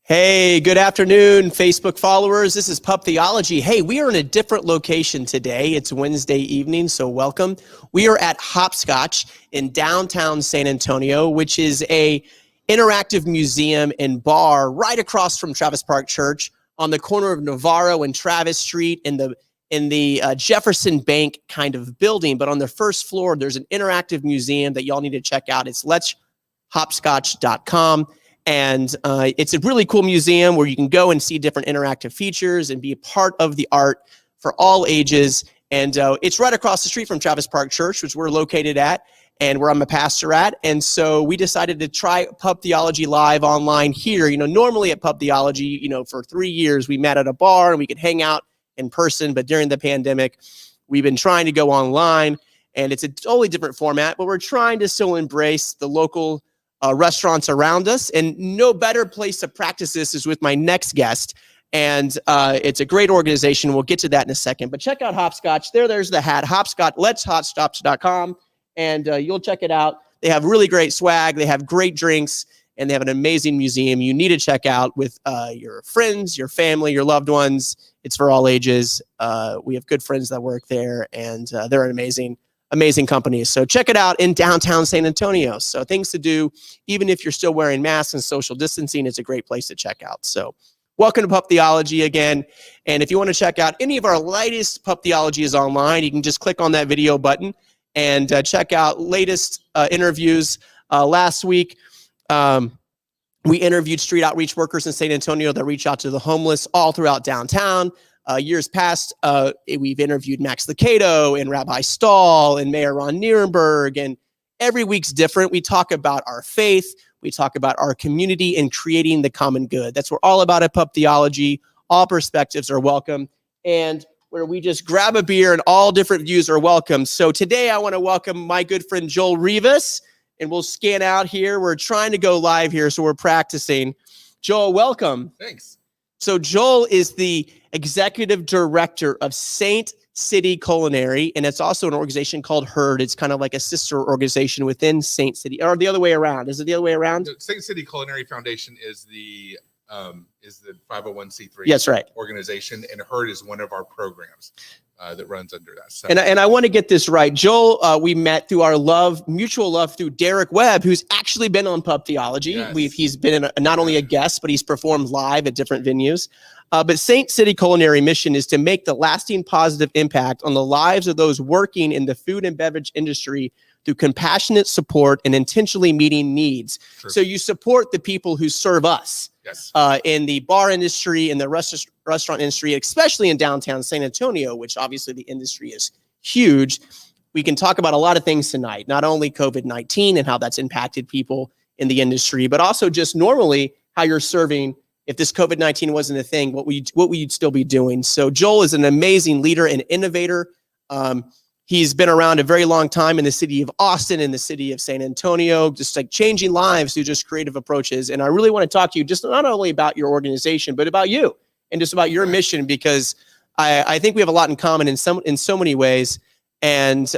Hey, good afternoon, Facebook followers. This is Pub Theology. Hey, we are in a different location today. It's Wednesday evening, so welcome. We are at Hopscotch in downtown San Antonio, which is a interactive museum and bar right across from Travis Park Church on the corner of Navarro and Travis Street in the Jefferson Bank kind of building. But on the first floor, there's an interactive museum that y'all need to check out. It's letshopscotch.com. And it's a really cool museum where you can go and see different interactive features and be a part of the art for all ages. And it's right across the street from Travis Park Church, which we're located at and where I'm a pastor at. And so we decided to try Pub Theology live online here. You know, normally at Pub Theology, you know, for 3 years, we met at a bar and we could hang out in person. But during the pandemic, we've been trying to go online, and it's a totally different format, but we're trying to still embrace the local restaurants around us. And no better place to practice this is with my next guest. And it's a great organization. We'll get to that in a second. But check out Hopscotch. There's the hat. Hopscotch, letshopscotch.com. And you'll check it out. They have really great swag. They have great drinks. And they have an amazing museum you need to check out with your friends, your family, your loved ones. It's for all ages. We have good friends that work there. And they're an amazing companies. So check it out in downtown San Antonio. So things to do, even if you're still wearing masks and social distancing, it's a great place to check out. So welcome to Pub Theology again. And if you want to check out any of our latest Pub Theologies online, you can just click on that video button and check out latest interviews. Last week, we interviewed street outreach workers in San Antonio that reach out to the homeless all throughout downtown. Years past, we've interviewed Max Lucado and Rabbi Stahl and Mayor Ron Nierenberg, and every week's different. We talk about our faith. We talk about our community and creating the common good. That's what we're all about at Pub Theology. All perspectives are welcome, and where we just grab a beer and all different views are welcome. So today I want to welcome my good friend Joel Rivas, and we'll scan out here. We're trying to go live here, so we're practicing. Joel, welcome. Thanks. So Joel is the executive director of City Culinary, and it's also an organization called Herd. It's kind of like a sister organization within Saint City, or the other way around. Is it the other way around? The City Culinary Foundation is the 501c3 That's right. organization, and Herd is one of our programs that runs under that. So. And I want to get this right. Joel, we met through our mutual love through Derek Webb, who's actually been on Pub Theology. Yes. He's been not only a guest, but he's performed live at different venues. But City Culinary mission is to make the lasting positive impact on the lives of those working in the food and beverage industry through compassionate support and intentionally meeting needs. True. So you support the people who serve us. Yes. In the bar industry, in the restaurant industry, especially in downtown San Antonio, which obviously the industry is huge. We can talk about a lot of things tonight, not only COVID-19 and how that's impacted people in the industry, but also just normally how you're serving. If this COVID-19 wasn't a thing, what would you still be doing? So Joel is an amazing leader and innovator. He's been around a very long time in the city of Austin, in the city of San Antonio, just like changing lives through just creative approaches. And I really want to talk to you just not only about your organization, but about you and just about your mission, because I think we have a lot in common in so many ways. And,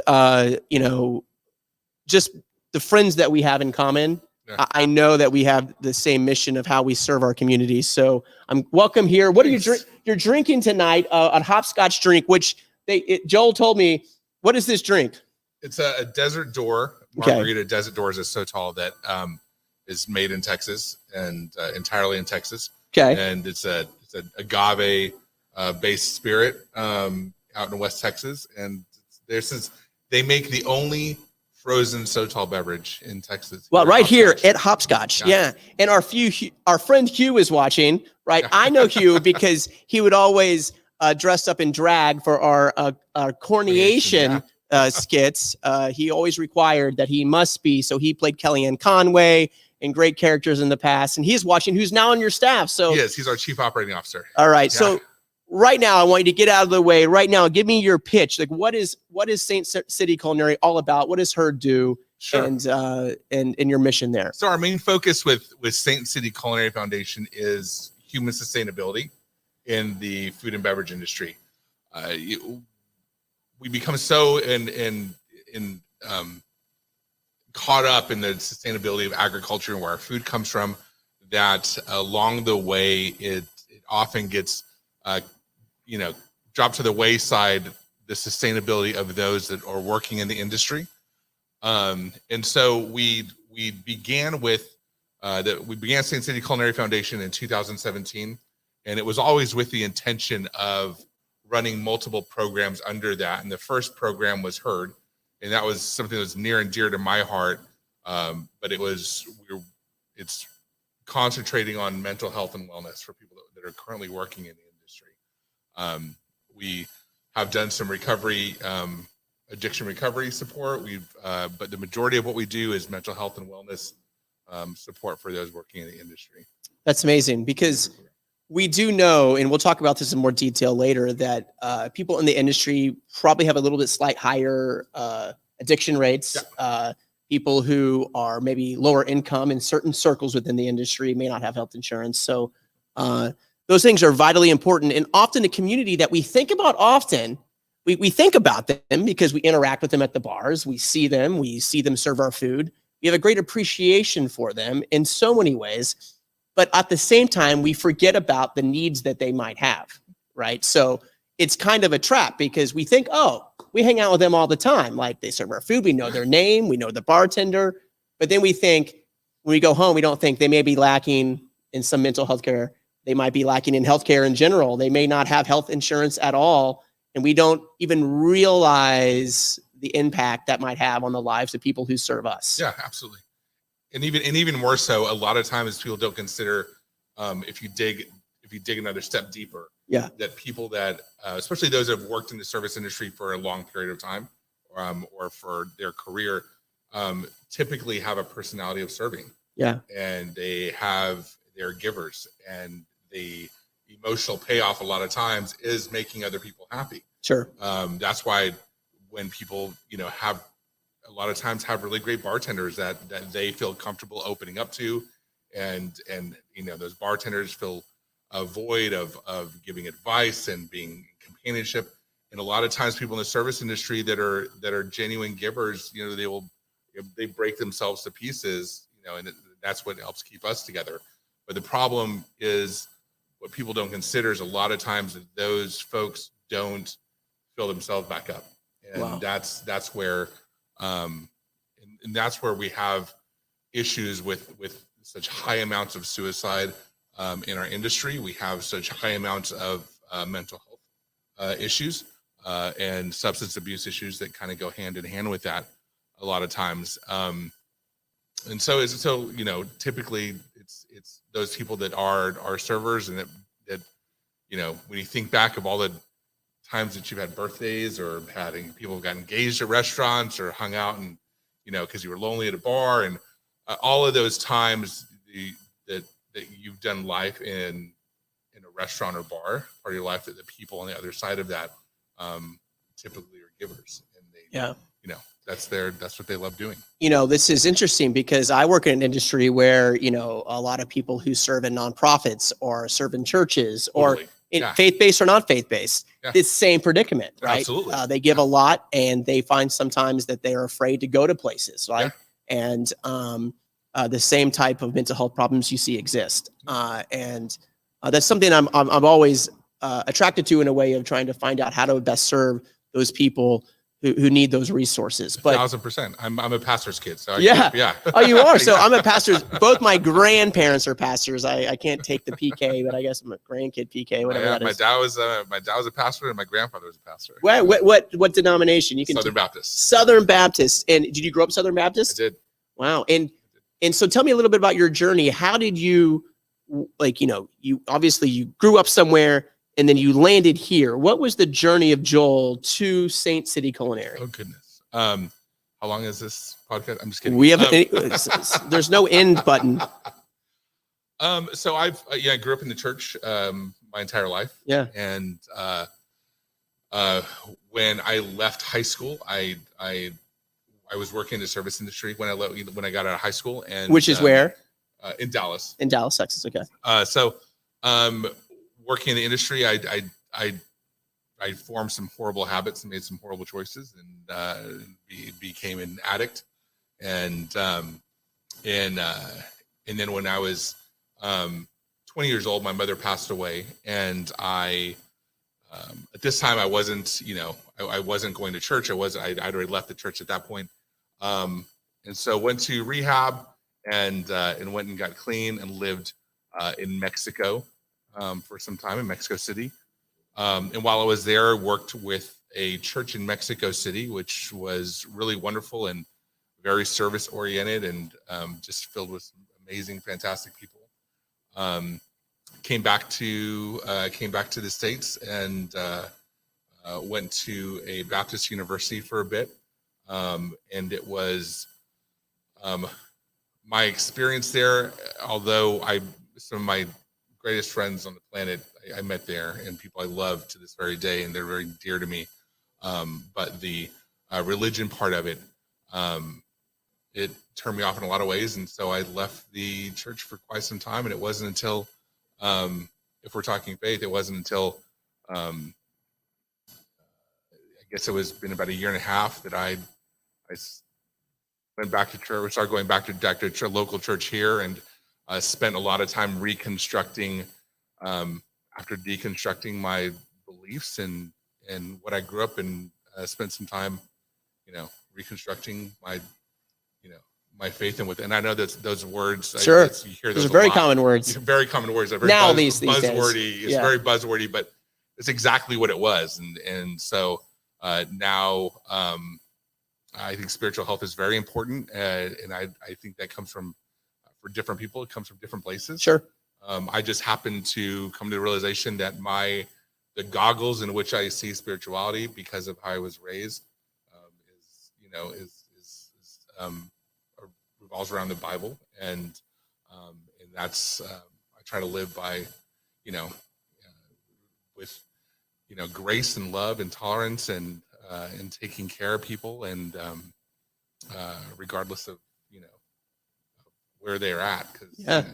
you know, just the friends that we have in common. Yeah. I know that we have the same mission of how we serve our community. So I'm welcome here. What Thanks. are you you're drinking tonight? A hopscotch drink, which Joel told me. What is this drink? It's a Desert Door margarita. Okay. Desert Door is so tall that is made in Texas and entirely in Texas. Okay. And it's an agave based spirit out in West Texas. And they make the only frozen so tall beverage in Texas. Well, right here at Hopscotch. Yeah. And our friend Hugh is watching, right? I know Hugh because he would always dressed up in drag for our coronation skits. He always required that he must be. So he played Kellyanne Conway and great characters in the past. And he's watching, who's now on your staff. So yes, he's our chief operating officer. All right. Yeah. So right now, I want you to get out of the way. Right now, give me your pitch. Like, what is City Culinary all about? What does Herd do? Sure. And your mission there? So our main focus with City Culinary Foundation is human sustainability in the food and beverage industry. We become so caught up in the sustainability of agriculture and where our food comes from that along the way, it often gets, dropped to the wayside, the sustainability of those that are working in the industry. And so we began with, we began City Culinary Foundation in 2017, and it was always with the intention of running multiple programs under that. And the first program was Heard, and that was something that was near and dear to my heart. But it's concentrating on mental health and wellness for people that are currently working in the industry. We have done some recovery, addiction recovery support. But the majority of what we do is mental health and wellness support for those working in the industry. That's amazing, because we do know, and we'll talk about this in more detail later, that people in the industry probably have a little bit slight higher addiction rates. Yeah. People who are maybe lower income in certain circles within the industry may not have health insurance. So those things are vitally important, and often a community that we think about often. We think about them because we interact with them at the bars. We see them serve our food. We have a great appreciation for them in so many ways. But at the same time, we forget about the needs that they might have, right? So it's kind of a trap, because we think, oh, we hang out with them all the time. Like, they serve our food, we know their name, we know the bartender. But then we think, when we go home, we don't think they may be lacking in some mental health care. They might be lacking in healthcare in general. They may not have health insurance at all. And we don't even realize the impact that might have on the lives of people who serve us. Yeah, absolutely. And even more so, a lot of times people don't consider, if you dig another step deeper, yeah, that people that, especially those that have worked in the service industry for a long period of time, or for their career, typically have a personality of serving. Yeah, and they're givers, and the emotional payoff a lot of times is making other people happy. Sure. That's why when people, have a lot of times have really great bartenders that they feel comfortable opening up to, and those bartenders feel a void of giving advice and being companionship. And a lot of times people in the service industry that are genuine givers, they break themselves to pieces, and that's what helps keep us together. But the problem is, what people don't consider is a lot of times that those folks don't fill themselves back up. And wow. that's where and that's where we have issues with such high amounts of suicide in our industry. We have such high amounts of mental health issues and substance abuse issues that kind of go hand in hand with that a lot of times. And so typically it's those people that are servers, and that when you think back of all the times that you've had birthdays, or people got engaged at restaurants, or hung out and because you were lonely at a bar, and all of those times that you've done life in a restaurant or bar, part of your life, that the people on the other side of that typically are givers, and that's what they love doing. This is interesting, because I work in an industry where a lot of people who serve in nonprofits or serve in churches, totally. or faith-based or not faith-based, this same predicament, right? Absolutely. They give a lot, and they find sometimes that they're afraid to go to places, right? Yeah. And the same type of mental health problems you see exist. And that's something I'm always attracted to, in a way of trying to find out how to best serve those people who need those resources. But 1,000%. I'm a pastor's kid, so yeah. Oh, you are. So I'm a pastor. Both my grandparents are pastors. I can't take the PK, but I guess I'm a grandkid PK, whatever that is. My dad was a pastor, and my grandfather was a pastor. What denomination? You can Southern Baptist. Southern Baptist. And did you grow up Southern Baptist? I did. Wow. And so tell me a little bit about your journey. How did you, you obviously you grew up somewhere, and then you landed here. What was the journey of Joel to Saint City Culinary? Oh, goodness. How long is this podcast? I'm just kidding. We there's no end button. So I grew up in the church my entire life. Yeah. And when I left high school, I was working in the service industry when I got out of high school. And which is where? In Dallas. In Dallas, Texas. Okay. So working in the industry, I formed some horrible habits and made some horrible choices, and became an addict. And then when I was 20 years old, my mother passed away, and I, at this time, I wasn't, I wasn't going to church. I'd already left the church at that point. And so went to rehab and went and got clean and lived in Mexico for some time in Mexico City. And while I was there, worked with a church in Mexico City, which was really wonderful and very service oriented and just filled with some amazing, fantastic people. Came back to the States and went to a Baptist university for a bit. And it was my experience there, although some of my greatest friends on the planet I met there, and people I love to this very day, and they're very dear to me. But the religion part of it, it turned me off in a lot of ways. And so I left the church for quite some time. And it wasn't until, if we're talking faith, it wasn't until, I guess it was been about a year and a half that I went back to church, started going back to local church here, and spent a lot of time reconstructing, after deconstructing my beliefs and what I grew up in, spent some time, reconstructing my faith and I know that those words, sure, you hear those are very common words. Very common words. Very now these buzzwordy. Days. It's very buzzwordy, but it's exactly what it was. And so now I think spiritual health is very important, and I think that comes from, for different people, it comes from different places. Sure. I just happened to come to the realization that the goggles in which I see spirituality, because of how I was raised, revolves around the Bible, and that's I try to live by, with grace and love and tolerance and taking care of people, and regardless of where they're at. Yeah.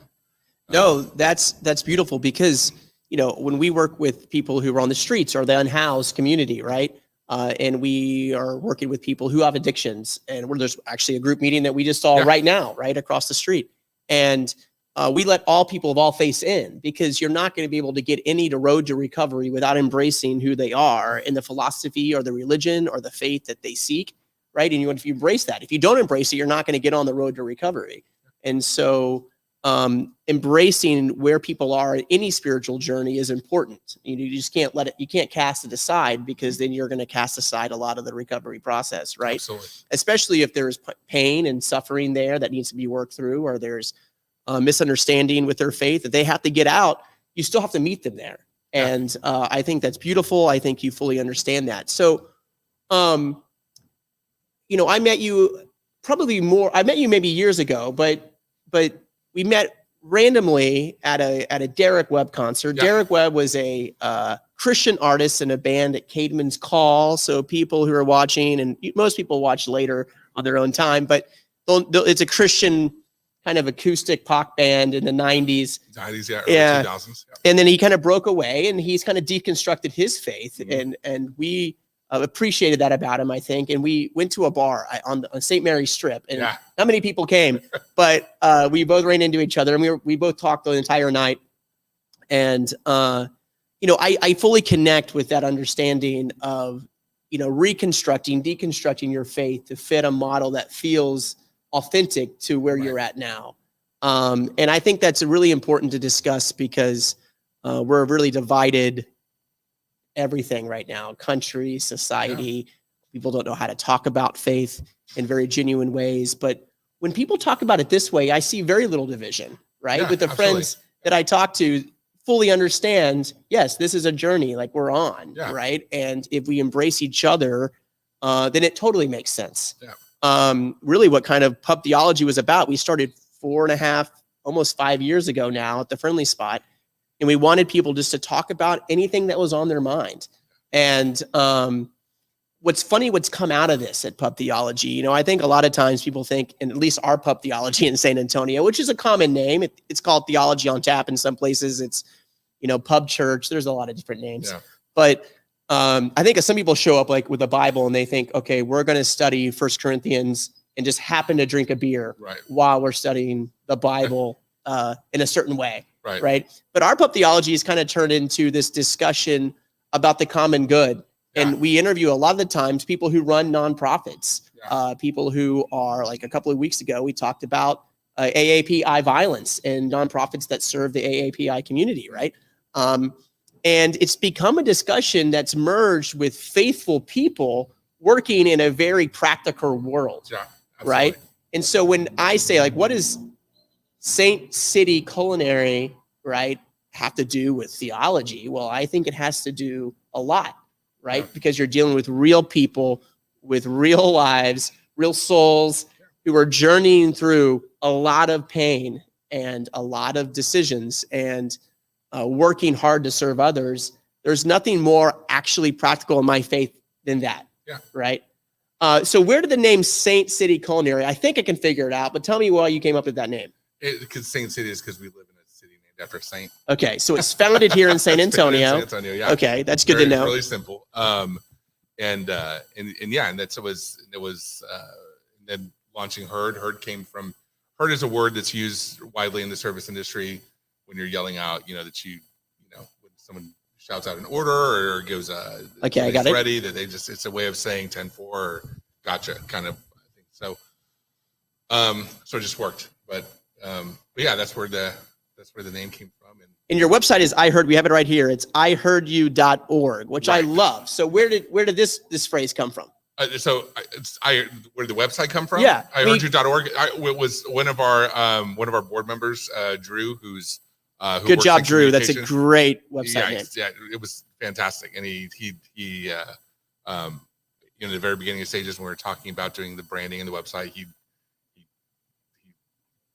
No, that's beautiful, because when we work with people who are on the streets or the unhoused community, right? And we are working with people who have addictions, and there's actually a group meeting that we just saw right now, right across the street. And we let all people of all faiths in, because you're not going to be able to get any to road to recovery without embracing who they are in the philosophy or the religion or the faith that they seek, right? And if you embrace that, if you don't embrace it, you're not going to get on the road to recovery. And so embracing where people are in any spiritual journey is important. You just can't you can't cast it aside, because then you're going to cast aside a lot of the recovery process, right? Absolutely. Especially if there's pain and suffering there that needs to be worked through, or there's misunderstanding with their faith that they have to get out. You still have to meet them there. And I think that's beautiful. I think you fully understand that. So, I met you maybe years ago, but we met randomly at a Derek Webb concert. Yeah. Derek Webb was a Christian artist in a band at Caedmon's Call. So people who are watching, and most people watch later on their own time, but it's a Christian kind of acoustic pop band in the 90s. 90s, yeah, 2000s. Yeah. And then he kind of broke away, and he's kind of deconstructed his faith. Mm-hmm. And we appreciated that about him, I think. And we went to a bar on St. Mary's Strip, and not many people came, but we both ran into each other, and we both talked the entire night. And, I fully connect with that understanding of, deconstructing your faith to fit a model that feels authentic to where you're at now. And I think that's really important to discuss, because we're really divided everything right now, country, society. People don't know how to talk about faith in very genuine ways. But when people talk about it this way, I see very little division, right? With the friends that I talk to, fully understand, yes, this is a journey like we're on, right? And if we embrace each other, then it totally makes sense. Really what kind of Pub Theology was about. We started 4.5, almost 5 years ago now at the Friendly Spot. And we wanted people just to talk about anything that was on their mind. And what's come out of this at Pub Theology, I think a lot of times people think, and at least our Pub Theology in San Antonio, which is a common name, it's called Theology on Tap in some places. It's, Pub Church. There's a lot of different names. Yeah. But I think some people show up like with a Bible, and they think, okay, we're going to study 1 Corinthians and just happen to drink a beer while we're studying the Bible. in a certain way, Right. right? But our pub theology is kind of turned into this discussion about the common good. And we interview a lot of the times people who run nonprofits, people who are, like a couple of weeks ago, we talked about AAPI violence and nonprofits that serve the AAPI community, right? And it's become a discussion that's merged with faithful people working in a very practical world, right? And so when I say, like, what does City Culinary, right, have to do with theology? Well, I think it has to do a lot, right? Because you're dealing with real people with real lives, real souls who are journeying through a lot of pain and a lot of decisions and working hard to serve others. There's nothing more actually practical in my faith than that, right? So where did the name Saint City Culinary? I think I can figure it out, but tell me why you came up with that name. Because Saint City is because we live in a city named after a saint. Okay, so it's founded here in San Antonio. San Antonio, yeah. Okay, that's good to know. Really simple. And that's it was then launching Herd. Herd came from Herd is a word that's used widely in the service industry when you're yelling out, that when someone shouts out an order or gives okay, I got it. Ready, that it's a way of saying 10-4 or gotcha kind of thing. So so it just worked. But yeah, that's where the name came from. And your website is we have it right here. It's iheardyou.org, which I love. So where did this phrase come from? Where did the website come from? Yeah, iheardyou.org. It was one of our board members, Drew, who's good job, Drew. That's a great website name. Yeah, it was fantastic. And he in the very beginning of stages when we were talking about doing the branding and the website, he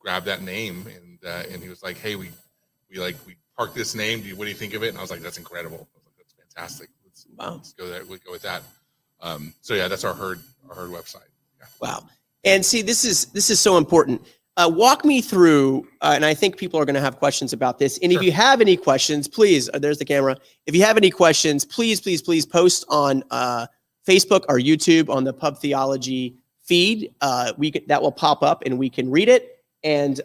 grabbed that name and he was like, "Hey, we parked this name. What do you think of it?" And I was like, "That's incredible. I was like, that's fantastic. Let's go there. We'll go with that." So yeah, that's our Herd website. Yeah. Wow. And see, this is so important. Walk me through, and I think people are going to have questions about this. And if you have any questions, please, there's the camera. If you have any questions, please post on Facebook or YouTube on the Pub Theology feed. That will pop up and we can read it. And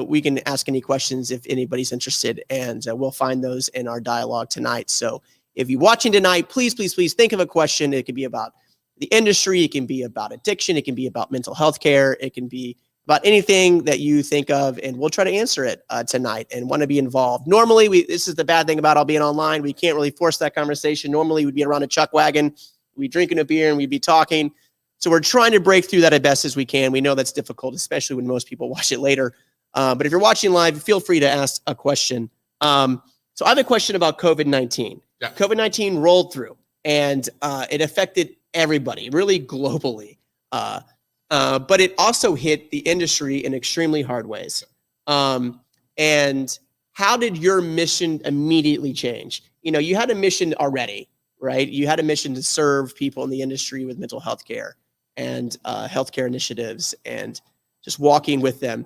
we can ask any questions if anybody's interested, and we'll find those in our dialogue tonight. So if you're watching tonight, please think of a question. It could be about the industry. It can be about addiction. It can be about mental health care. It can be about anything that you think of, and we'll try to answer it tonight and want to be involved. Normally, this is the bad thing about all being online. We can't really force that conversation. Normally, we'd be around a chuck wagon, we'd be drinking a beer, and we'd be talking. So we're trying to break through that as best as we can. We know that's difficult, especially when most people watch it later. But if you're watching live, feel free to ask a question. So I have a question about COVID-19. Yeah. COVID-19 rolled through, and it affected everybody, really globally. But it also hit the industry in extremely hard ways. And how did your mission immediately change? You had a mission already, right? You had a mission to serve people in the industry with mental health care and healthcare initiatives and just walking with them.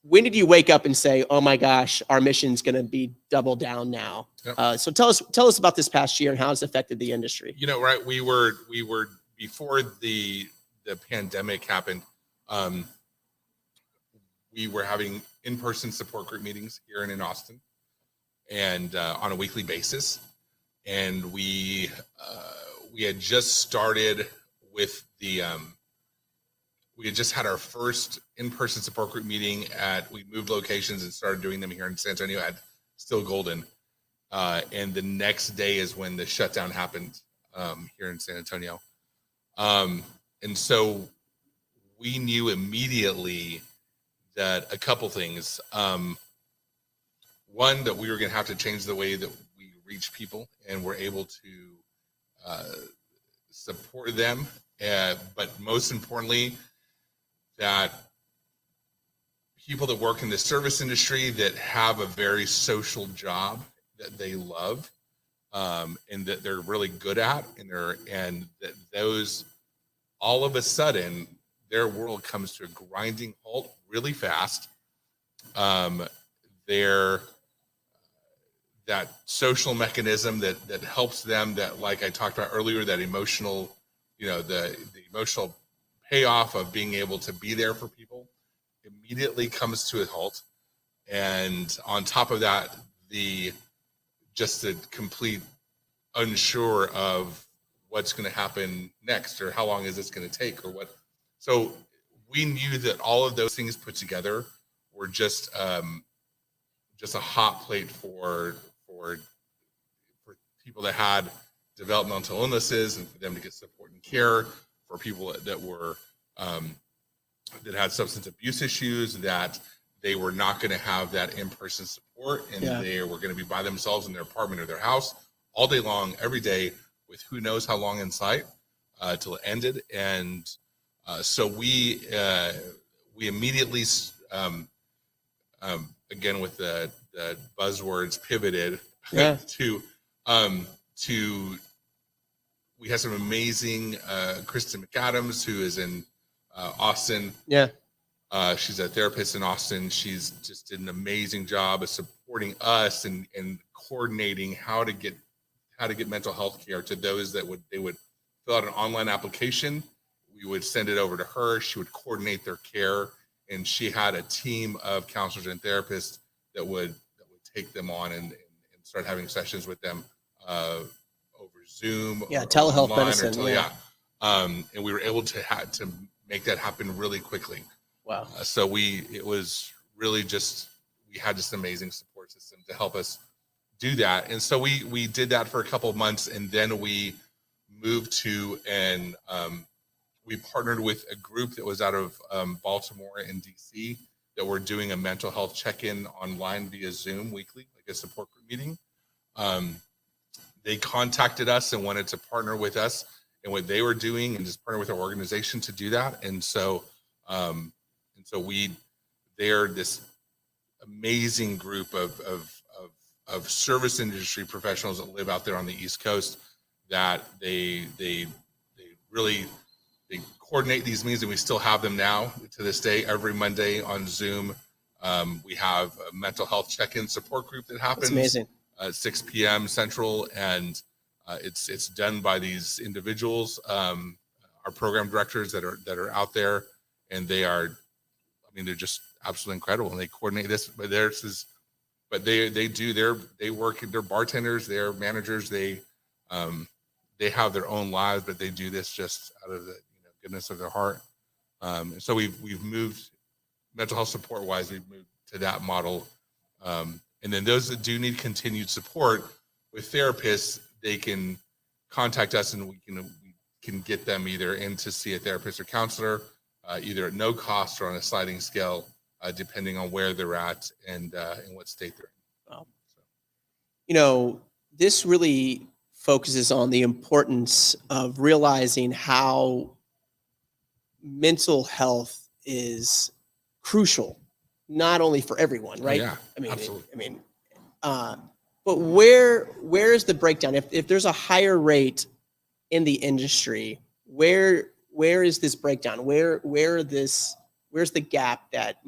When did you wake up and say, "Oh my gosh, our mission's going to be double down now"? Yep. So tell us about this past year and how it's affected the industry. Right? We were before the pandemic happened. We were having in-person support group meetings here and in Austin, and on a weekly basis. And we had just started with we had just had our first in-person support group meeting we moved locations and started doing them here in San Antonio at Still Golden. And the next day is when the shutdown happened here in San Antonio. And so we knew immediately that a couple things. One, that we were going to have to change the way that we reach people and we're able to support them. But most importantly, that people that work in the service industry that have a very social job that they love and that they're really good at, and that those all of a sudden their world comes to a grinding halt really fast. That social mechanism that helps them, that, like I talked about earlier, that emotional, the emotional payoff of being able to be there for people immediately comes to a halt. And on top of that, just the complete unsure of what's going to happen next, or how long is this going to take, or what. So we knew that all of those things put together were just a hot plate for people that had developmental illnesses, and for them to get support and care, for people that were that had substance abuse issues, that they were not going to have that in-person support, and they were going to be by themselves in their apartment or their house all day long, every day, with who knows how long in sight till it ended. And so we immediately, again with the buzzwords, pivoted to we had some amazing Kristen McAdams, who is in Austin. She's a therapist in Austin. She's just did an amazing job of supporting us and coordinating how to get mental health care to those that they would fill out an online application. We would send it over to her. She would coordinate their care, and she had a team of counselors and therapists that would take them on and start having sessions with them over Zoom. Telehealth medicine. And we were able to make that happen really quickly. Wow. So it was really just, we had this amazing support system to help us do that. And so we did that for a couple of months, and then we moved to, and we partnered with a group that was out of Baltimore and DC that were doing a mental health check-in online via Zoom weekly, like a support group meeting. They contacted us and wanted to partner with us in what they were doing, and just partner with our organization to do that. And so they're this amazing group of service industry professionals that live out there on the East Coast, that they coordinate these meetings, and we still have them now to this day. Every Monday on Zoom, we have a mental health check-in support group that happens. That's amazing. At 6 p.m. Central, and it's done by these individuals, our program directors that are out there, and they're just absolutely incredible, and they coordinate this. But they work, they're bartenders, they're managers, they have their own lives, but they do this just out of the goodness of their heart. And so we've moved, mental health support wise, we've moved to that model. And then those that do need continued support with therapists, they can contact us, and we can get them either in to see a therapist or counselor, either at no cost or on a sliding scale, depending on where they're at and in what state they're in. Wow. So. This really focuses on the importance of realizing how mental health is crucial, not only for everyone, right? Yeah, absolutely. But where is the breakdown? If there's a higher rate in the industry, where is this breakdown? Where's the gap that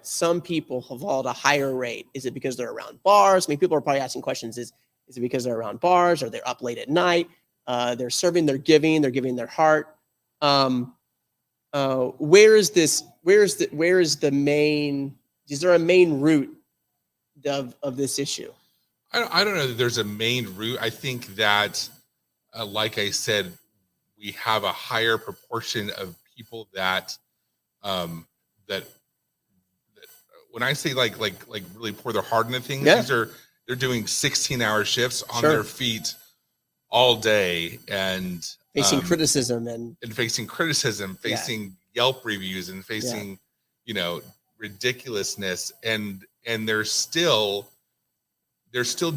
some people have all at a higher rate? Is it because they're around bars? People are probably asking questions. Is it because they're around bars, or they're up late at night? They're serving, they're giving their heart. Where is the main? Is there a main root of this issue? I don't know that there's a main root. I think that, like I said, we have a higher proportion of people that when I say like really pour their heart into things, they're doing 16-hour shifts on their feet all day, and facing criticism facing Yelp reviews, and facing ridiculousness, and they're still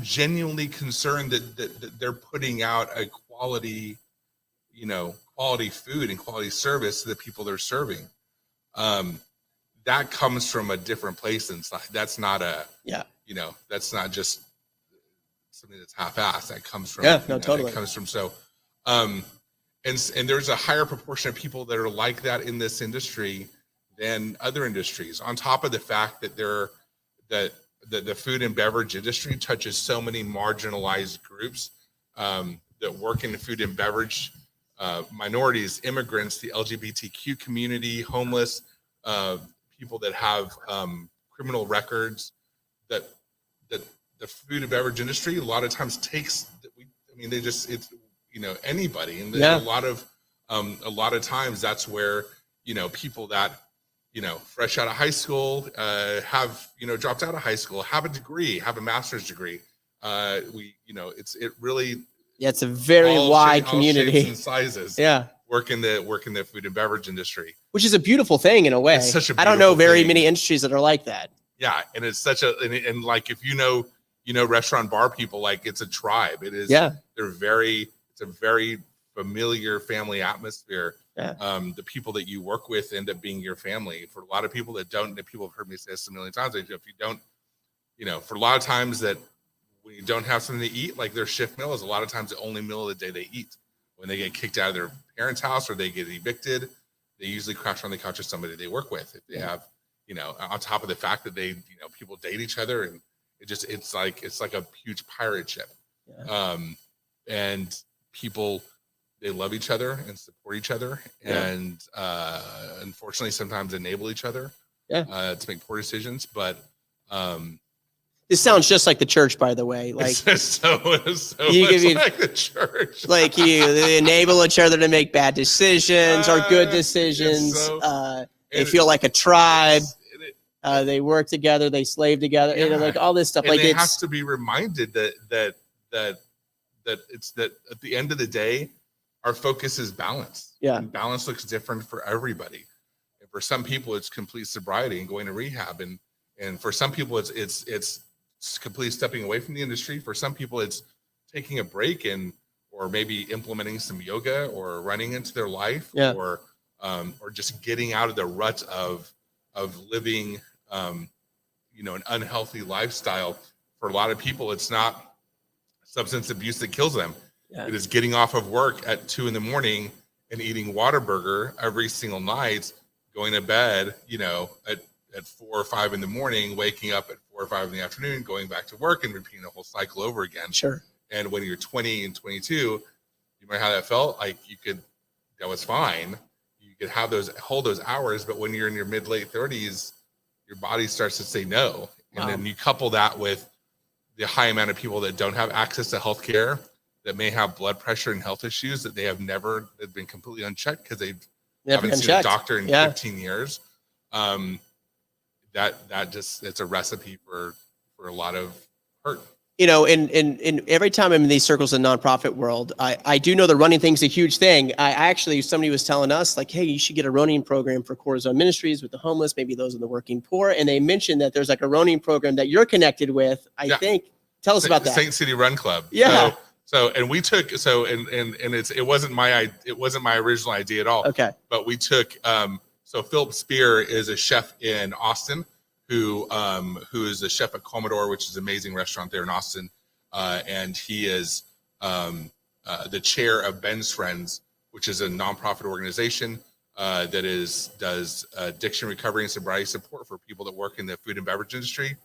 genuinely concerned that they're putting out a quality food and quality service to the people they're serving. That comes from a different place inside. That's not that's not just something that's half-assed. That comes from totally. It comes from and there's a higher proportion of people that are like that in this industry than other industries. On top of the fact that the food and beverage industry touches so many marginalized groups that work in the food and beverage, minorities, immigrants, the LGBTQ community, homeless, people that have criminal records that the food and beverage industry a lot of times takes. It's anybody, and a lot of times that's where people that fresh out of high school have dropped out of high school, have a degree, have a master's degree. It really it's a very wide community, all shapes and sizes. Yeah. Work in the food and beverage industry, which is a beautiful thing in a way. It's such a I don't know very thing. many industries that are like that. Yeah, and it's such and like if restaurant bar people, like it's a tribe. It is. Yeah, it's a very familiar family atmosphere. Yeah. The people that you work with end up being your family. For a lot of people that people have heard me say this a million times. If you don't, for a lot of times that when you don't have something to eat, like their shift meal is a lot of times the only meal of the day they eat. When they get kicked out of their parents' house or they get evicted, they usually crash on the couch with somebody they work with. If they have, on top of the fact that they, people date each other, and it's like a huge pirate ship. Yeah. And people, they love each other and support each other, and unfortunately sometimes enable each other to make poor decisions. But this sounds just like the church, by the way. Like so like the church. Like they enable each other to make bad decisions or good decisions. They feel like a tribe. They work together. They slave together. Like all this stuff. And like they it's have to be reminded that it's that at the end of the day, our focus is balance. Yeah, and balance looks different for everybody. And for some people, it's complete sobriety and going to rehab, and for some people, it's completely stepping away from the industry. For some people, it's taking a break or maybe implementing some yoga or running into their life, or just getting out of the rut of living, an unhealthy lifestyle. For a lot of people, it's not substance abuse that kills them. Yeah. It is getting off of work at 2 a.m. and eating Whataburger every single night, going to bed, at 4 or 5 in the morning, waking up at 4 or 5 in the afternoon, going back to work and repeating the whole cycle over again. Sure. And when you're 20 and 22, you remember how that felt? Like that was fine. You could hold those hours, but when you're in your late 30s, your body starts to say no. And then you couple that with the high amount of people that don't have access to healthcare, that may have blood pressure and health issues that they have been completely unchecked because they haven't seen a doctor in 15 years. It's a recipe for a lot of hurt. And every time I'm in these circles in the nonprofit world, I do know the running thing's a huge thing. Somebody was telling us like, hey, you should get a running program for Corazon Ministries with the homeless, maybe those in the working poor. And they mentioned that there's like a running program that you're connected with. I think, tell us about that. Saint City Run Club. Yeah. It wasn't my original idea at all. Okay. But we took, so Philip Spear is a chef in Austin who is a chef at Commodore, which is an amazing restaurant there in Austin. And he is the chair of Ben's Friends, which is a nonprofit organization that does addiction recovery and sobriety support for people that work in the food and beverage industry.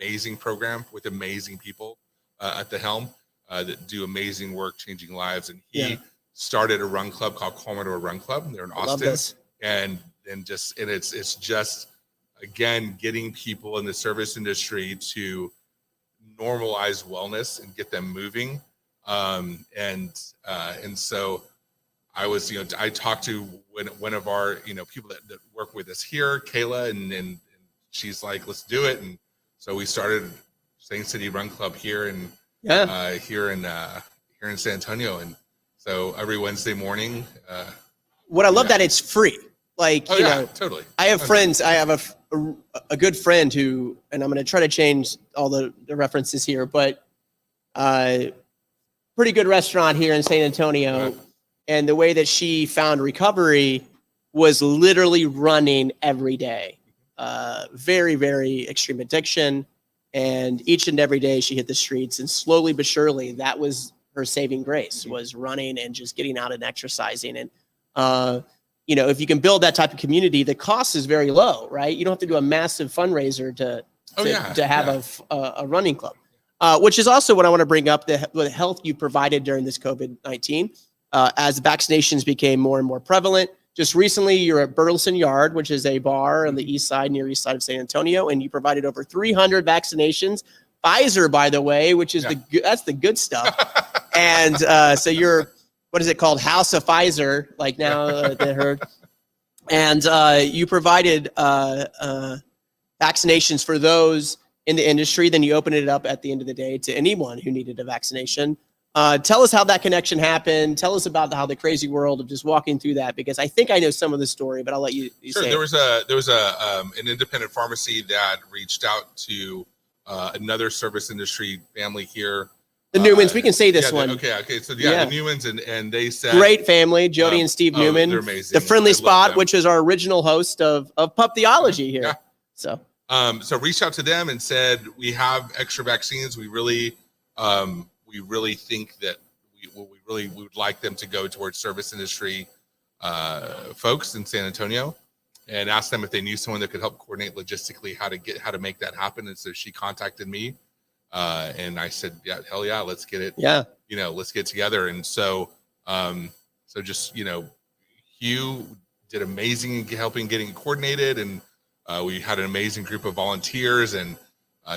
Amazing program with amazing people at the helm that do amazing work, changing lives. And he started a run club called Commodore Run Club. They're in Austin, and it's just, again, getting people in the service industry to normalize wellness and get them moving. And so I talked to one of our, people that work with us here, Kayla, and she's like, let's do it. And so we started Saint City Run Club here here in San Antonio. And so every Wednesday morning, what I love that it's free. Like, totally. I have friends. I have a good friend who, and I'm going to try to change all the references here, but pretty good restaurant here in San Antonio. And the way that she found recovery was literally running every day. Very, very extreme addiction. And each and every day she hit the streets, and slowly but surely that was her saving grace, was running and just getting out and exercising. And, if you can build that type of community, the cost is very low, right? You don't have to do a massive fundraiser to have a running club, which is also what I want to bring up, the health you provided during this COVID-19. As vaccinations became more and more prevalent, just recently you're at Burleson Yard, which is a bar on the near east side of San Antonio, and you provided over 300 vaccinations. Pfizer, by the way, which is that's the good stuff. And so you're, what is it called? House of Pfizer, like now they heard. And you provided vaccinations for those in the industry. Then you opened it up at the end of the day to anyone who needed a vaccination. Tell us how that connection happened. Tell us about how the crazy world of just walking through that, because I think I know some of the story, but I'll let you sure. say There was an independent pharmacy that reached out to another service industry family here. The Newmans, we can say this one. Okay. So the Newmans, and they said, great family, Jody and Steve Newman. They're amazing. The Friendly Spot, which is our original host of Pup Theology here. Yeah. So reached out to them and said, we have extra vaccines. We really think that we would like them to go towards service industry folks in San Antonio, and asked them if they knew someone that could help coordinate logistically how to make that happen. And so she contacted me, and I said, yeah, hell yeah, let's get it. Yeah. Let's get together. And so, just, Hugh did amazing in helping getting it coordinated. And we had an amazing group of volunteers and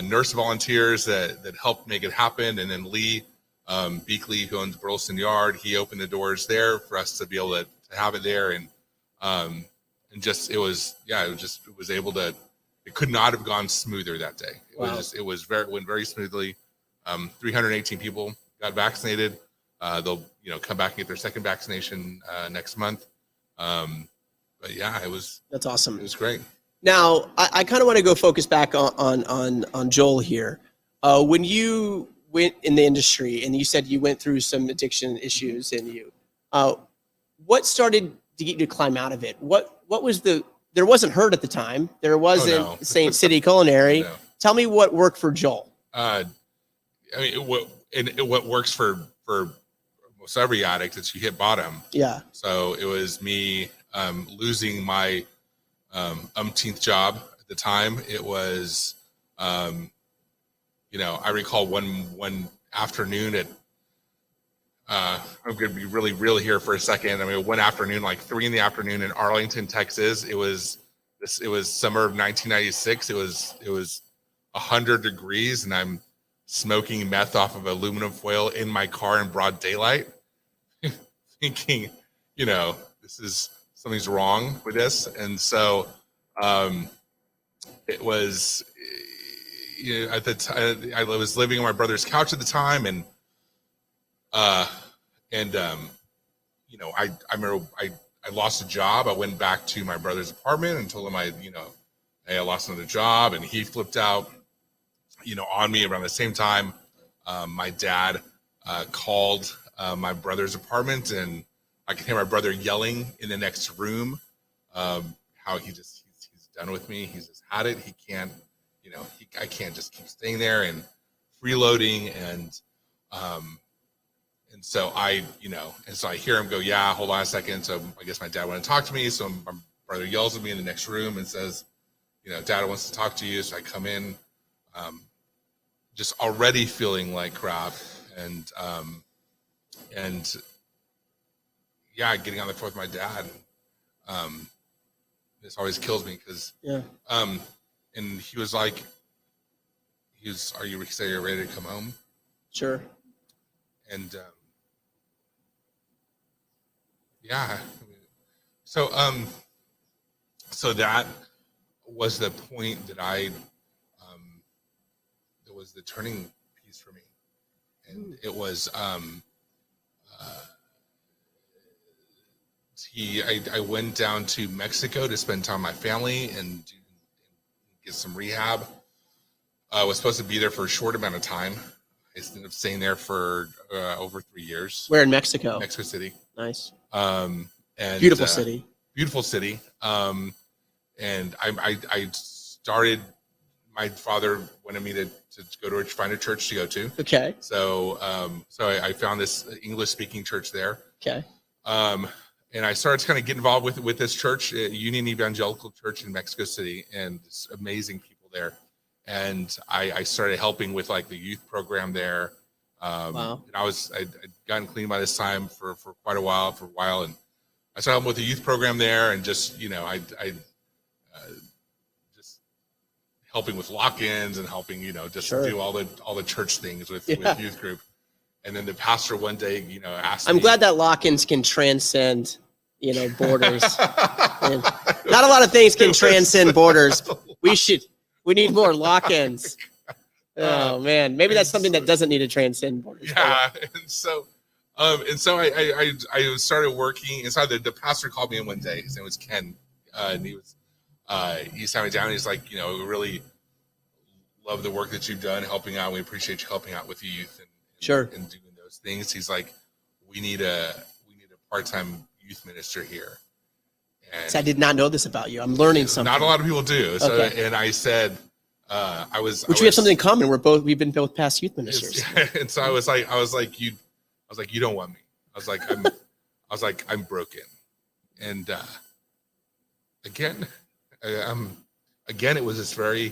nurse volunteers that helped make it happen. And then Lee Beakley, who owns Burleson Yard, he opened the doors there for us to be able to have it there. And it could not have gone smoother that day. It went very smoothly. 318 people got vaccinated. They'll come back and get their second vaccination next month. But yeah, that's awesome. It was great. Now I kind of want to go focus back on Joel here. When you went in the industry and you said you went through some addiction issues, and what started to get you to climb out of it? What was there wasn't Hurt at the time. There wasn't City Culinary. No. Tell me what worked for Joel. What works for almost every addict is you hit bottom. Yeah. So it was me losing my umpteenth job at the time. It was, I recall one afternoon at, I'm going to be really real here for a second. One afternoon, like 3 p.m. in Arlington, Texas. It was summer of 1996. It was 100 degrees, and I'm smoking meth off of aluminum foil in my car in broad daylight, thinking, something's wrong with this. And so, it was, at the time I was living on my brother's couch at the time, and I remember I lost a job. I went back to my brother's apartment and told him hey, I lost another job, and he flipped out, on me. Around the same time, my dad called my brother's apartment, and I could hear my brother yelling in the next room, how he's done with me. He's just had it. He can't, I can't just keep staying there, and freeloading. And so I hear him go, yeah, hold on a second. So I guess my dad wanted to talk to me. So my brother yells at me in the next room and says, Dad wants to talk to you. So I come in, just already feeling like crap, and getting on the phone with my dad. This always kills me because, and he was like, are you ready to come home? Sure. And, so that was the point that that was the turning piece for me. And it was, I went down to Mexico to spend time with my family and get some rehab. I was supposed to be there for a short amount of time. I ended up staying there for over 3 years. Where in Mexico? Mexico City. Nice. And beautiful city. Beautiful city. And I started. My father wanted me to go to find a church to go to. Okay. So I found this English speaking church there. Okay. And I started to kind of get involved with this church, Union Evangelical Church in Mexico City, and it's amazing people there. And I started helping with like the youth program there. Wow. And I'd gotten clean by this time for quite a while, and I started helping with the youth program there, and just just helping with lock-ins and helping just do all the church things with youth group. And then the pastor one day asked I'm me, glad that lock-ins can transcend borders. And not a lot of things can transcend borders. We need more lock-ins. Oh man, maybe that's something that doesn't need to transcend borders. Yeah, and so I started working. And so the pastor called me in one day. His name was Ken, and he sat me down. And he's like, we really love the work that you've done, helping out. We appreciate you helping out with the youth and doing those things. He's like, we need a part-time youth minister here. And so I did not know this about you. I'm learning something. Not a lot of people do. So, and I said, we have something in common. We've been both past youth ministers. And so I was like, you don't want me. I was like, I'm broken. And again, it was this very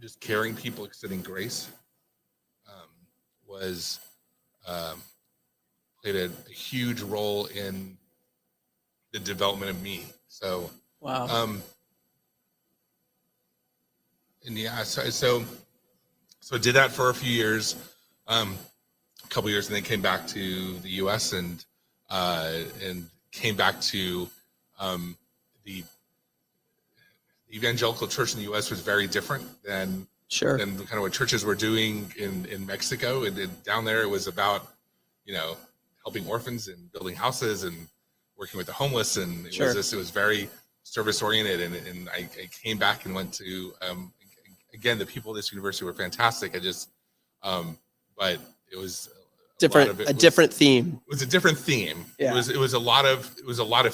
just caring people, extending grace was played a huge role in the development of me. So wow. And yeah, so I did that for a few years, a couple years, and then came back to the U.S. and came back to the evangelical church in the U.S. was very different than kind of what churches were doing in Mexico. And down there, it was about helping orphans and building houses and working with the homeless, and it was very service oriented. And I came back and went to again, the people at this university were fantastic. But it was a different theme. It was a different theme. Yeah. It was a lot of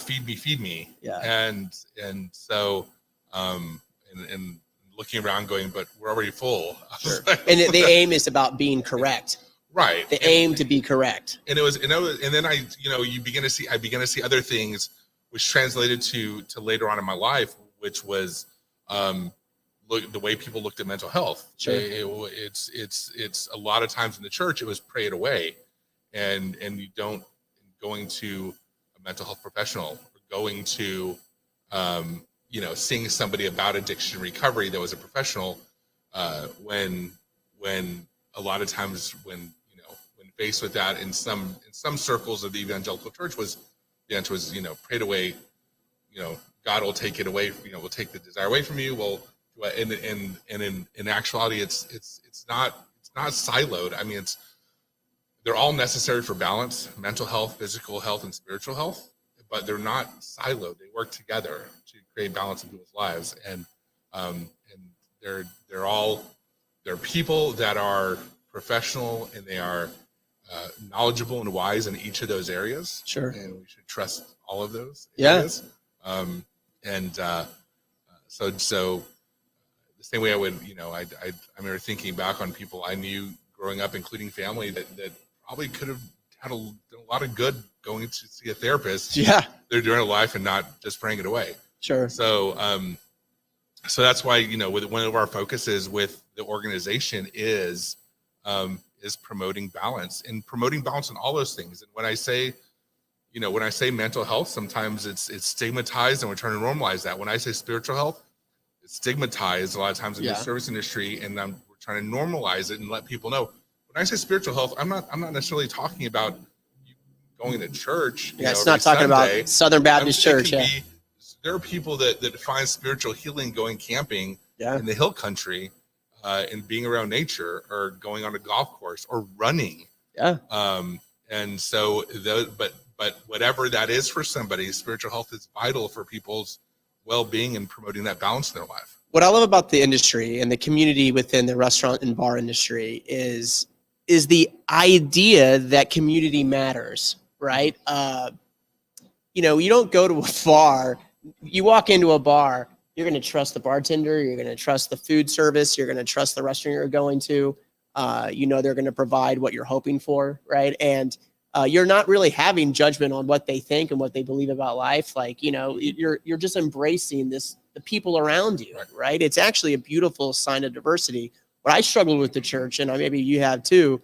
feed me. Yeah. And so and looking around going, but we're already full. Sure. And the aim is about being correct. Right. The aim to be correct. And then I began to see other things which translated to later on in my life, which was the way people looked at mental health. Sure. It's a lot of times in the church it was prayed away, and you don't going to a mental health professional, going to seeing somebody about addiction recovery that was a professional, when a lot of times when faced with that in some circles of the evangelical church was the answer was prayed away, God will take it away, will take the desire away from you. Well, and in actuality, it's not siloed. I mean, they're all necessary for balance, mental health, physical health, and spiritual health, but they're not siloed. They work together to create balance in people's lives, and they're people that are professional, and they are knowledgeable and wise in each of those areas. Sure. And we should trust all of those areas. So the same way I would, I remember thinking back on people I knew growing up, including family, that probably could have had a lot of good going to see a therapist. Yeah. They're doing their life and not just praying it away. Sure. So that's why, with one of our focuses with the organization is promoting balance in all those things. And when I say mental health, sometimes it's stigmatized, and we're trying to normalize that. When I say spiritual health, it's stigmatized a lot of times in the service industry, and we're trying to normalize it and let people know. When I say spiritual health, I'm not necessarily talking about you going to church. Yeah, it's not talking about Southern Baptist Church. Yeah. There are people that find spiritual healing going camping in the hill country, and being around nature, or going on a golf course, or running. Yeah. And so but whatever that is for somebody, spiritual health is vital for people's well-being and promoting that balance in their life. What I love about the industry and the community within the restaurant and bar industry is the idea that community matters, right? You don't go to a bar, you walk into a bar, you're going to trust the bartender, you're going to trust the food service, you're going to trust the restaurant you're going to, they're going to provide what you're hoping for, right? And you're not really having judgment on what they think and what they believe about life. Like, you're just embracing the people around you, right? It's actually a beautiful sign of diversity. What I struggle with the church, and maybe you have too,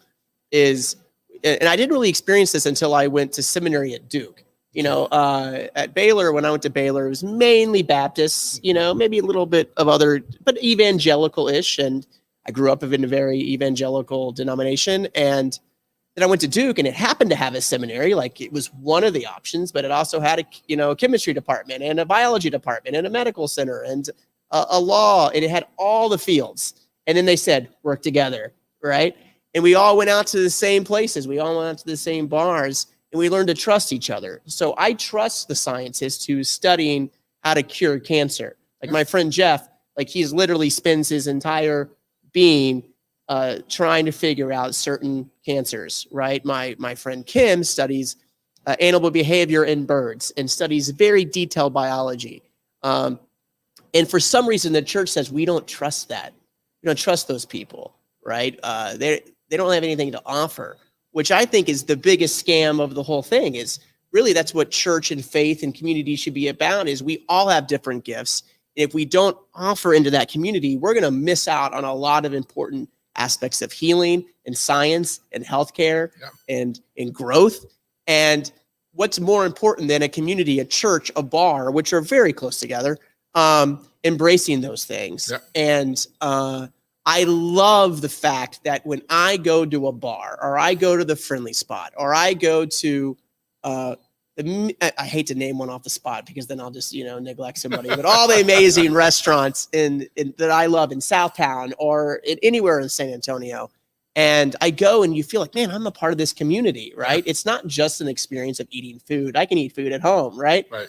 is and I didn't really experience this until I went to seminary at Duke. At Baylor, when I went to Baylor, it was mainly Baptists, maybe a little bit of other, but evangelical-ish. And I grew up in a very evangelical denomination. And then I went to Duke, and it happened to have a seminary. Like, it was one of the options, but it also had a chemistry department and a biology department and a medical center and a law, and it had all the fields. And then they said, work together, right? And we all went out to the same places. We all went out to the same bars, and we learned to trust each other. So I trust the scientist who's studying how to cure cancer. Like my friend Jeff, like he's literally spends his entire being trying to figure out certain cancers, right? My friend Kim studies animal behavior in birds and studies very detailed biology. And for some reason, the church says we don't trust that. We don't trust those people, right? They don't have anything to offer, which I think is the biggest scam of the whole thing. Is really that's what church and faith and community should be about. Is we all have different gifts. If we don't offer into that community, we're going to miss out on a lot of important aspects of healing and science and healthcare and growth. And what's more important than a community, a church, a bar, which are very close together, embracing those things. Yeah. And I love the fact that when I go to a bar or I go to the Friendly Spot or I go to I hate to name one off the spot because then I'll just, neglect somebody, but all the amazing restaurants in that I love in Southtown or anywhere in San Antonio. And I go and you feel like, man, I'm a part of this community, right? It's not just an experience of eating food. I can eat food at home, right? Right.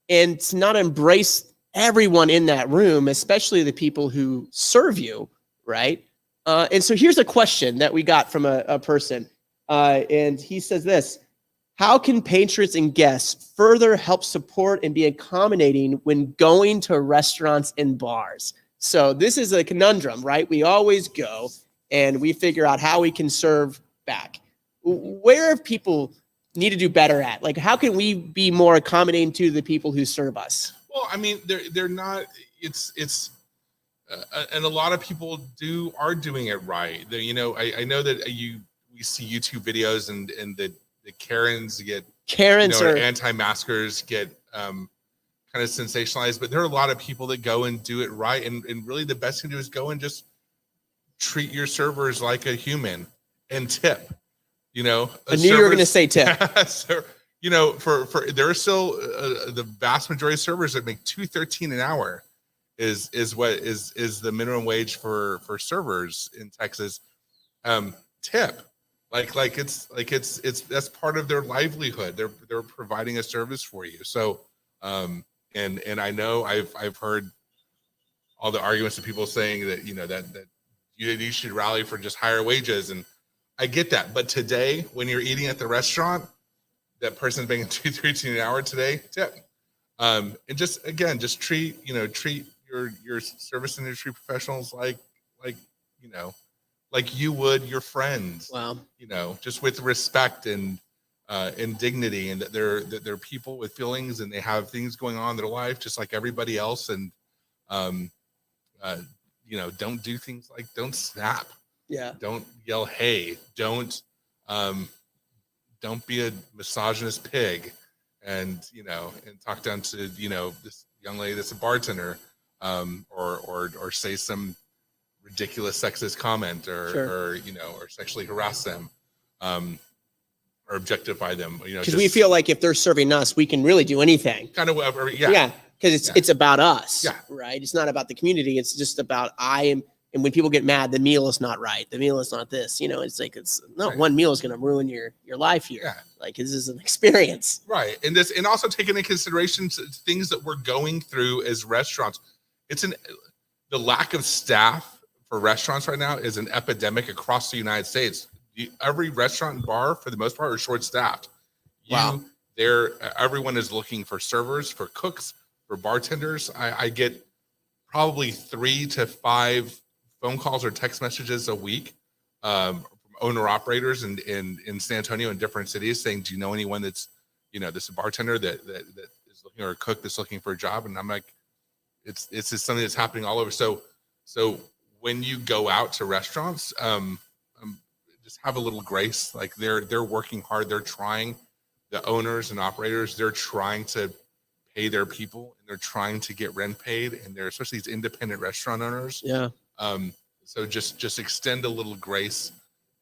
And to not embrace everyone in that room, especially the people who serve you, right? And so here's a question that we got from a person. And he says this: how can patrons and guests further help support and be accommodating when going to restaurants and bars? So this is a conundrum, right? We always go and we figure out how we can serve back. Where people need to do better at? Like, how can we be more accommodating to the people who serve us? Well, I mean, they're not. It's and a lot of people are doing it right. I know that we see YouTube videos and the Karens or anti-maskers get kind of sensationalized, but there are a lot of people that go and do it right. And really the best thing to do is go and just treat your servers like a human and tip, I knew you were going to say tip. So, there are still the vast majority of servers that make $2.13 an hour is the minimum wage for servers in Texas. Tip. Like it's that's part of their livelihood. They're providing a service for you. So and I know I've heard all the arguments of people saying that that you should rally for just higher wages, and I get that. But today, when you're eating at the restaurant, that person's making $2.13 an hour today, tip. And just treat your service industry professionals like you would your friends. Wow. Just with respect and dignity, and that they're people with feelings and they have things going on in their life just like everybody else. And don't do things like don't snap. Yeah. Don't yell, hey, don't be a misogynist pig and talk down to this young lady that's a bartender, or say some ridiculous sexist comment or sexually harass them, or objectify them, because we feel like if they're serving us, we can really do anything. Kind of whatever. Yeah. Because it's about us. Yeah. Right. It's not about the community. It's just about and when people get mad, the meal is not right. The meal is not this. It's like right. One meal is going to ruin your life here. Yeah. Like, this is an experience. Right. And also taking into consideration things that we're going through as restaurants. The lack of staff for restaurants right now is an epidemic across the United States. Every restaurant and bar, for the most part, are short-staffed. Wow. Everyone is looking for servers, for cooks, for bartenders. I get probably 3 to 5 phone calls or text messages a week from owner-operators in San Antonio and different cities saying, do you know anyone that's a bartender that is looking, or a cook that's looking for a job? And I'm like, it's just something that's happening all over. So when you go out to restaurants, just have a little grace. Like they're working hard. They're trying. The owners and operators, they're trying to pay their people, and they're trying to get rent paid, and they're especially these independent restaurant owners. Yeah. So just extend a little grace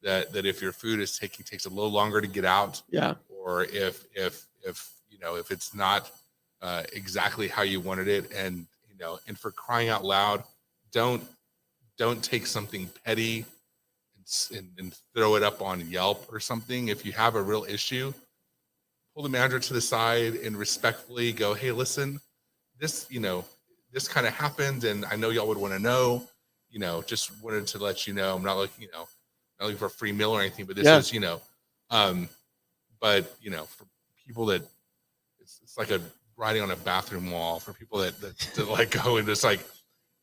that if your food takes a little longer to get out. Yeah. Or if it's not exactly how you wanted it, and for crying out loud, don't take something petty and throw it up on Yelp or something. If you have a real issue, pull the manager to the side and respectfully go, hey, listen, this kind of happened, and I know y'all would want to know, just wanted to let you know, I'm not looking for a free meal or anything, but this is, but for people that it's like a writing on a bathroom wall for people that like go and just like,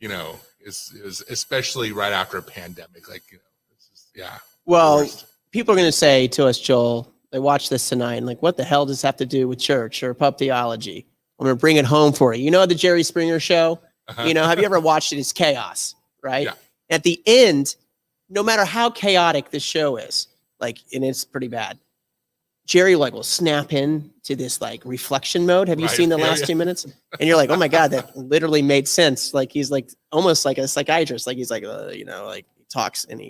is especially right after a pandemic, like, it's just, yeah. Well, people are going to say to us, Joel, they watch this tonight and like, what the hell does this have to do with church or pub theology? I'm going to bring it home for you. You know, the Jerry Springer show, have you ever watched it? It's chaos, right? Yeah. At the end, no matter how chaotic the show is, like, and it's pretty bad, Jerry will snap in to this reflection mode. Have you seen the last 2 minutes? And you're like, oh my God, that literally made sense. Like, he's almost like a psychiatrist. Like, he's he talks and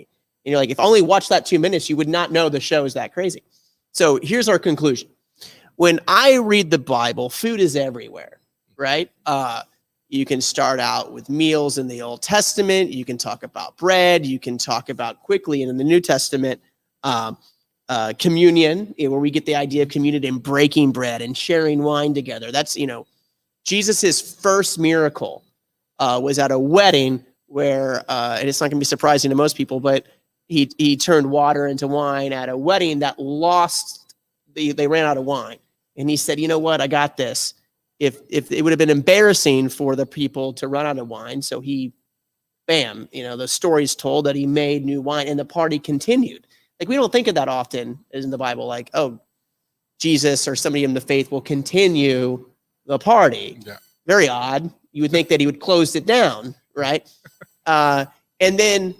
you're like, if only watched that 2 minutes, you would not know the show is that crazy. So here's our conclusion. When I read the Bible, food is everywhere, right? You can start out with meals in the Old Testament. You can talk about bread. You can talk about quickly, and in the New Testament, communion, where we get the idea of communion and breaking bread and sharing wine together. That's, Jesus's first miracle was at a wedding where, and it's not going to be surprising to most people, but he turned water into wine at a wedding that they ran out of wine. And he said, you know what, I got this. If it would have been embarrassing for the people to run out of wine. So the story's told that he made new wine and the party continued. Like, we don't think of that often in the Bible, like, oh, Jesus or somebody in the faith will continue the party. Yeah. Very odd. You would think that he would close it down, right? And then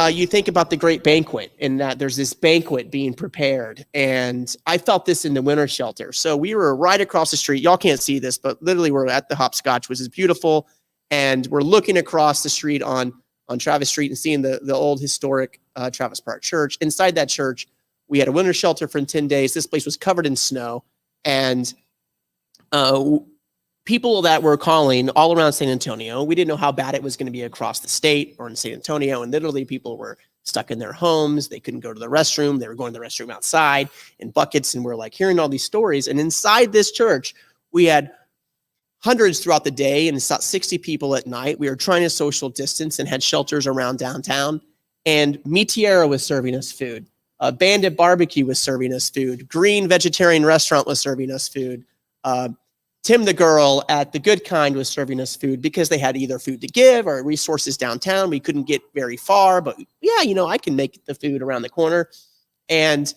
you think about the great banquet, and that there's this banquet being prepared. And I felt this in the winter shelter. So we were right across the street. Y'all can't see this, but literally we're at the Hopscotch, which is beautiful. And we're looking across the street on Travis Street and seeing the old historic Travis Park Church. Inside that church, we had a winter shelter for 10 days. This place was covered in snow. And people that were calling all around San Antonio, we didn't know how bad it was going to be across the state or in San Antonio. And literally people were stuck in their homes. They couldn't go to the restroom. They were going to the restroom outside in buckets. And we're hearing all these stories. And inside this church, we had hundreds throughout the day, and it's about 60 people at night. We were trying to social distance and had shelters around downtown. And Mi Tierra was serving us food. Bandit Barbecue was serving us food. Green Vegetarian Restaurant was serving us food. Tim the Girl at The Good Kind was serving us food because they had either food to give or resources downtown. We couldn't get very far, but I can make the food around the corner. And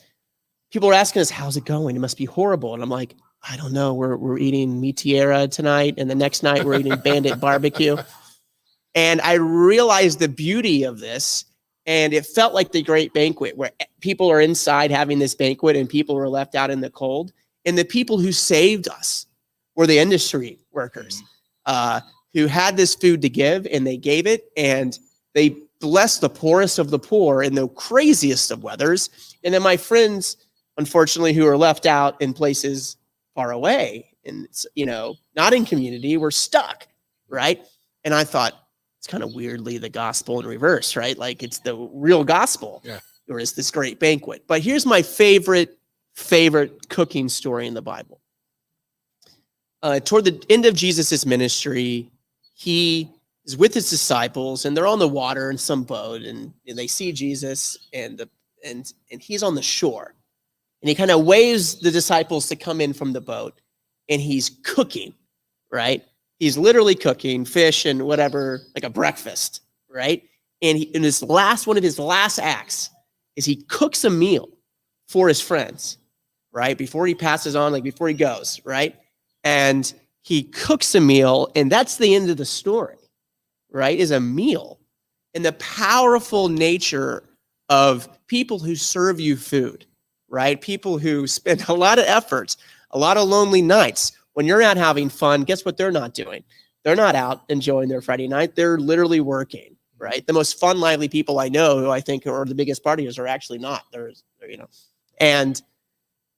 people were asking us, how's it going? It must be horrible. And I'm like, I don't know. We're eating Mi Tierra tonight, and the next night we're eating Bandit Barbecue. And I realized the beauty of this, and it felt like the great banquet where people are inside having this banquet and people were left out in the cold. And the people who saved us were the industry workers who had this food to give, and they gave it, and they blessed the poorest of the poor in the craziest of weathers. And then my friends, unfortunately, who are left out in places far away and, not in community, were stuck, right? And I thought, it's kind of weirdly the gospel in reverse, right? Like, it's the real gospel. Yeah. Or is this great banquet? But here's my favorite cooking story in the Bible. Toward the end of Jesus's ministry, he is with his disciples, and they're on the water in some boat, and they see Jesus, and he's on the shore, and he kind of waves the disciples to come in from the boat, and he's cooking, right? He's literally cooking fish and whatever, like a breakfast, right? And in his one of his last acts is he cooks a meal for his friends, right? Before he passes on, before he goes, right? And he cooks a meal, and that's the end of the story, right? Is a meal. And the powerful nature of people who serve you food, right? People who spend a lot of effort, a lot of lonely nights. When you're out having fun, guess what they're not doing? They're not out enjoying their Friday night. They're literally working, right? The most fun, lively people I know who I think are the biggest partiers are actually not. They're and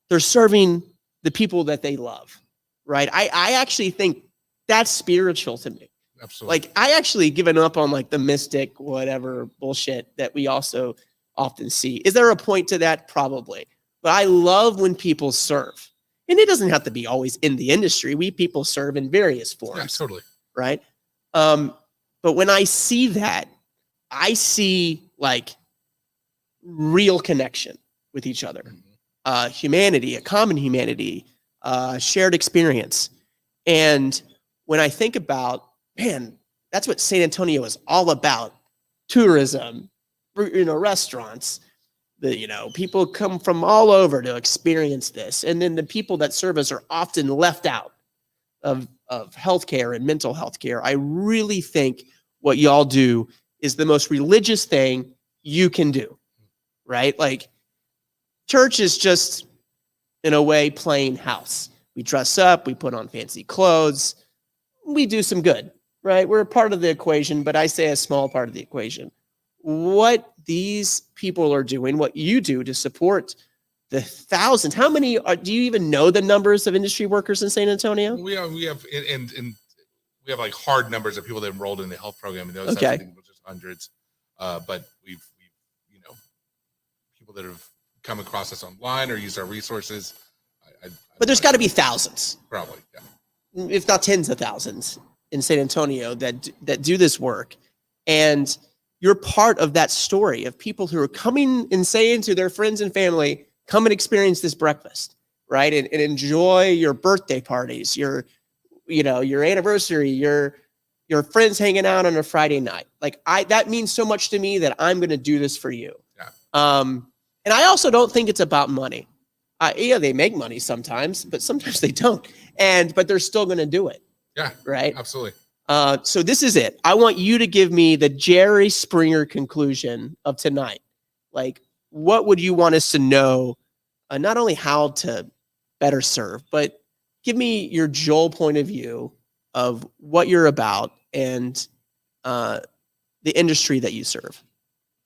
they're serving the people that they love, right? I actually think that's spiritual to me. Absolutely. Like, I actually given up on like the mystic, whatever bullshit that we also often see. Is there a point to that? Probably. But I love when people serve. And it doesn't have to be always in the industry. We people serve in various forms. Yeah, totally. Right. But when I see that, I see like real connection with each other, humanity, a common humanity, shared experience. And when I think about, man, that's what San Antonio is all about. Tourism, restaurants, people come from all over to experience this. And then the people that serve us are often left out of healthcare and mental health care. I really think what y'all do is the most religious thing you can do, right? Like, church is just, in a way, playing house. We dress up, we put on fancy clothes, we do some good, right? We're a part of the equation, but I say a small part of the equation. What these people are doing, what you do to support the thousands. How many do you even know the numbers of industry workers in San Antonio? We have we have like hard numbers of people that enrolled in the health program, and those Okay. I think was just hundreds. But we've people that have come across us online or used our resources. But there's got to be thousands, probably, yeah, if not tens of thousands, in San Antonio that do this work, and you're part of that story of people who are coming and saying to their friends and family, come and experience this breakfast, right? And enjoy your birthday parties, your anniversary, your friends hanging out on a Friday night. Like, that means so much to me that I'm going to do this for you. Yeah. And I also don't think it's about money. They make money sometimes, but sometimes they don't. But they're still going to do it. Yeah. Right. Absolutely. So this is it. I want you to give me the Jerry Springer conclusion of tonight. Like, what would you want us to know? Not only how to better serve, but give me your Joel point of view of what you're about and the industry that you serve.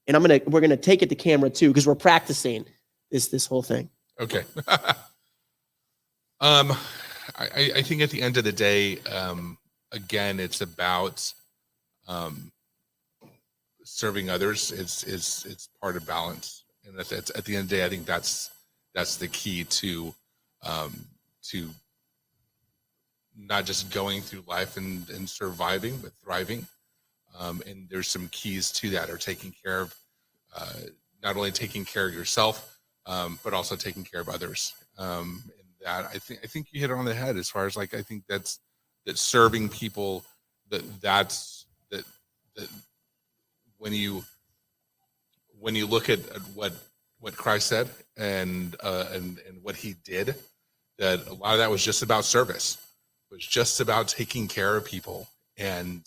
And we're gonna take it to camera too, because we're practicing this whole thing. Okay. I think at the end of the day, again, it's about serving others. It's part of balance, and at the end of the day, I think that's the key to not just going through life and surviving, but thriving. And there's some keys to that, are taking care of not only taking care of yourself, but also taking care of others. And that I think you hit it on the head as far as like, I think that serving people, that when you look at what Christ said and what he did, that a lot of that was just about service. It was just about taking care of people. And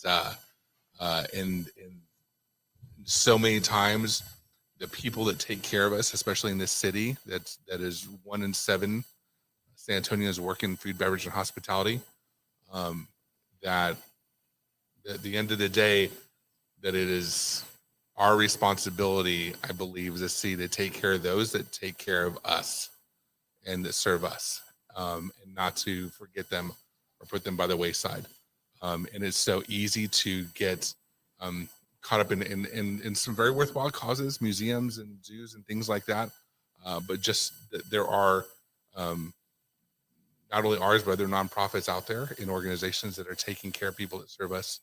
so many times the people that take care of us, especially in this city, that is 1 in 7 San Antonians work in food, beverage, and hospitality. That at the end of the day, that it is our responsibility, I believe, as a city, to take care of those that take care of us and that serve us, and not to forget them or put them by the wayside. And it's so easy to get caught up in some very worthwhile causes, museums and zoos and things like that. But just there are not only ours, but other nonprofits out there in organizations that are taking care of people that serve us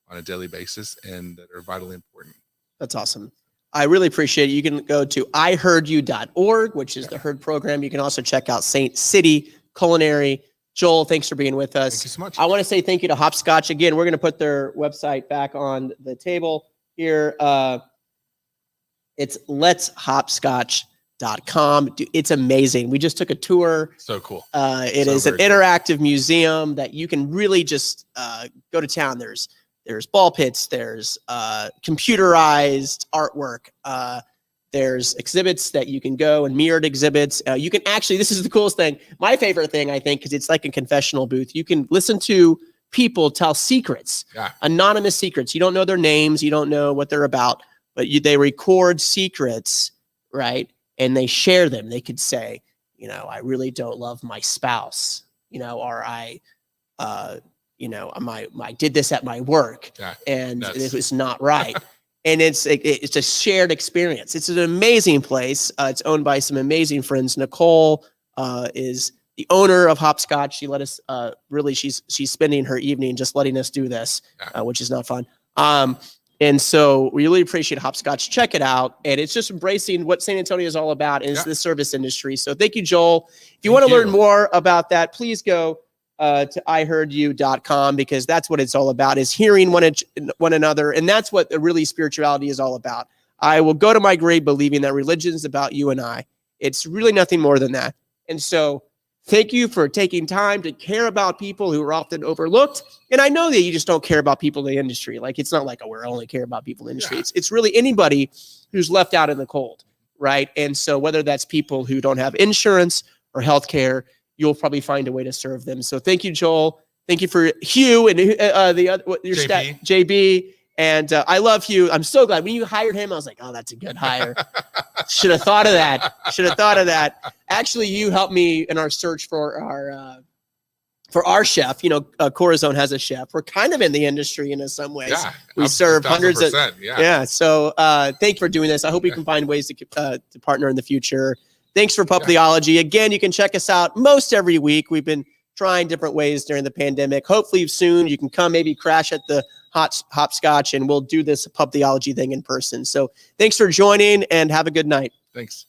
on a daily basis and that are vitally important. That's awesome. I really appreciate it. You can go to iheardyou.org, which is the Heard program. You can also check out City Culinary. Joel, thanks for being with us. Thank you so much. I want to say thank you to Hopscotch. Again, we're going to put their website back on the table here. It's letshopscotch.com. It's amazing. We just took a tour. So cool. It is an interactive museum that you can really just go to town. There's ball pits. There's computerized artwork. There's exhibits that you can go and mirrored exhibits. You can actually, this is the coolest thing. My favorite thing, I think, because it's like a confessional booth. You can listen to people tell secrets, anonymous secrets. You don't know their names. You don't know what they're about, but they record secrets, right? And they share them. They could say, you know, I really don't love my spouse, you know, or I did this at my work and it was not right. And it's a shared experience. It's an amazing place. It's owned by some amazing friends. Nicole is the owner of Hopscotch. She let us she's spending her evening just letting us do this, which is not fun. And so we really appreciate Hopscotch. Check it out. And it's just embracing what San Antonio is all about, and it's the service industry. So thank you, Joel. If you want to learn more about that, please go to iheardyou.com, because that's what it's all about, is hearing one another. And that's what really spirituality is all about. I will go to my grave believing that religion is about you and I. It's really nothing more than that. And so thank you for taking time to care about people who are often overlooked. And I know that you just don't care about people in the industry. Like, it's not like, oh, we only care about people in the industry. It's really anybody who's left out in the cold, right? And so whether that's people who don't have insurance or healthcare, you'll probably find a way to serve them. So thank you, Joel. Thank you for Hugh and your JB. JB. And I love Hugh. I'm so glad when you hired him. I was like, oh, that's a good hire. Should have thought of that. Actually, you helped me in our search for our chef. You know, Corazon has a chef. We're kind of in the industry in some ways. Yeah, we serve hundreds of. Yeah. So thank you for doing this. I hope we can find ways to partner in the future. Thanks for Theology. Again, you can check us out most every week. We've been trying different ways during the pandemic. Hopefully soon you can come, maybe crash at the Hopscotch, and we'll do this Theology thing in person. So thanks for joining, and have a good night. Thanks.